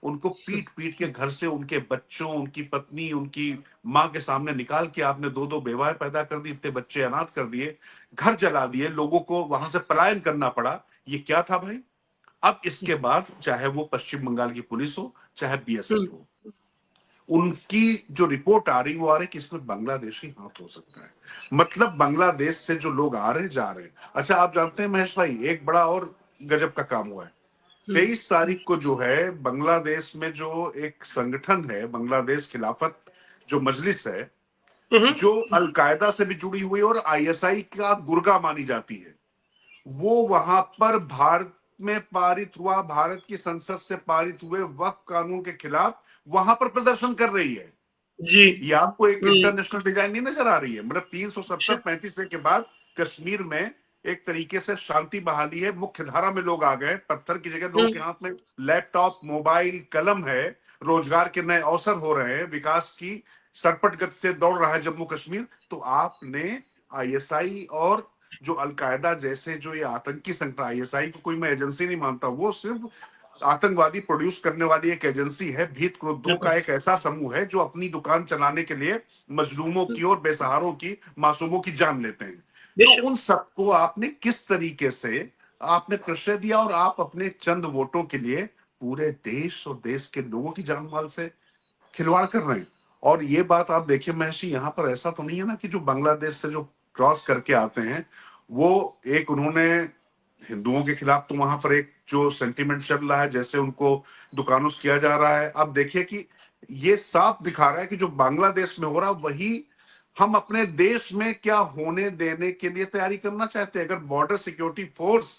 उनको पीट पीट के घर से उनके बच्चों, उनकी पत्नी, उनकी माँ के सामने निकाल के आपने दो दो बेवाएं पैदा कर दी, इतने बच्चे अनाथ कर दिए, घर जला दिए, लोगों को वहां से पलायन करना पड़ा। ये क्या था भाई? अब इसके बाद चाहे वो पश्चिम बंगाल की पुलिस हो, चाहे बीएसएफ हो, उनकी जो रिपोर्ट आ रही वो आ रही कि इसमें बांग्लादेशी हाथ हो सकता है। मतलब बांग्लादेश से जो लोग आ रहे जा रहे हैं। अच्छा, आप जानते हैं महेश भाई, एक बड़ा और गजब का काम हुआ है। 23 तारीख को जो है बांग्लादेश में जो एक संगठन है, बांग्लादेश खिलाफत जो मजलिस है, जो अलकायदा से भी जुड़ी हुई और आईएसआई का गुर्गा मानी जाती है, वो वहां पर भारत में पारित हुआ, भारत की संसद से पारित हुए वक्फ कानून के खिलाफ वहां पर प्रदर्शन कर रही है। जी। ये आपको एक इंटरनेशनल डिजाइन नहीं नजर आ रही है? मतलब 370 अच्छा। 35 के बाद कश्मीर में एक तरीके से शांति बहाली है, मुख्य धारा में लोग आ गए, पत्थर की जगह लोगों के हाथ में लैपटॉप, मोबाइल, कलम है, रोजगार के नए अवसर हो रहे हैं, विकास की सरपट गति से दौड़ रहा है जम्मू कश्मीर। तो आपने आईएसआई और जो अलकायदा जैसे जो ये आतंकी संगठन, आईएसआई को कोई मैं एजेंसी नहीं मानता, वो सिर्फ आतंकवादी प्रोड्यूस करने वाली एक एजेंसी है, भीत क्रोधों का एक ऐसा समूह है जो अपनी दुकान चलाने के लिए मजलूमों की और बेसहारों की, मासूमों की जान लेते हैं। तो उन सबको आपने किस तरीके से आपने प्रश्रय दिया, और आप अपने चंद वोटों के लिए पूरे देश और देश के लोगों की जान माल से खिलवाड़ कर रहे हैं। और ये बात आप देखिए महर्षि, यहाँ पर ऐसा तो नहीं है ना कि जो बांग्लादेश से जो क्रॉस करके आते हैं, वो एक उन्होंने हिंदुओं के खिलाफ तो वहां पर एक जो सेंटीमेंट चल रहा है, जैसे उनको दुकानों से किया जा रहा है। अब देखिए कि ये साफ दिखा रहा है कि जो बांग्लादेश में हो रहा वही हम अपने देश में क्या होने देने के लिए तैयारी करना चाहते हैं। अगर बॉर्डर सिक्योरिटी फोर्स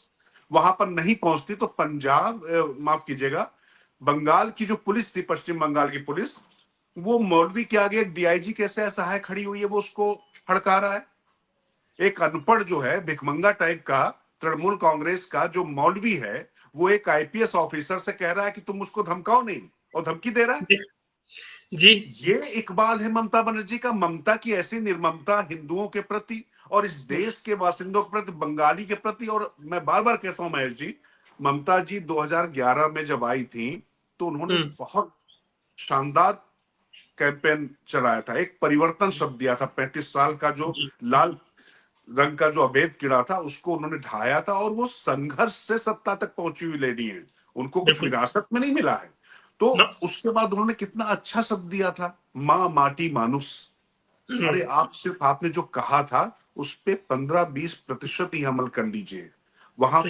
वहां पर नहीं पहुंचती तो पंजाब, माफ कीजिएगा, बंगाल की जो पुलिस थी, पश्चिम बंगाल की पुलिस, वो मौलवी के आगे एक डीआईजी कैसे असहाय खड़ी हुई है, वो उसको हड़का रहा है। एक अनपढ़ जो है, भिखमंगा टाइप का, तृणमूल कांग्रेस का जो मौलवी है, वो एक आईपीएस ऑफिसर से कह रहा है कि तुम उसको धमकाओ नहीं, और धमकी दे रहा है। जी। ये इकबाल है ममता बनर्जी का, ममता की ऐसी निर्ममता हिंदुओं के प्रति और इस देश के बासिंदों के प्रति, बंगाली के प्रति। और मैं बार बार कहता हूं महेश जी, ममता जी 2011 में जब आई थी तो उन्होंने बहुत शानदार कैंपेन चलाया था, एक परिवर्तन शब्द दिया था। 35 साल का जो लाल रंग का जो अवैध कीड़ा था उसको उन्होंने ढाया था, और वो संघर्ष से सत्ता तक पहुंची हुई लेडी है, उनको कुछ विरासत में नहीं मिला है। तो उसके बाद उन्होंने कितना अच्छा शब्द दिया था, माँ माटी मानुस। अरे आप सिर्फ आपने जो कहा था उस पे 15-20% ही अमल कर लीजिए, वहां पर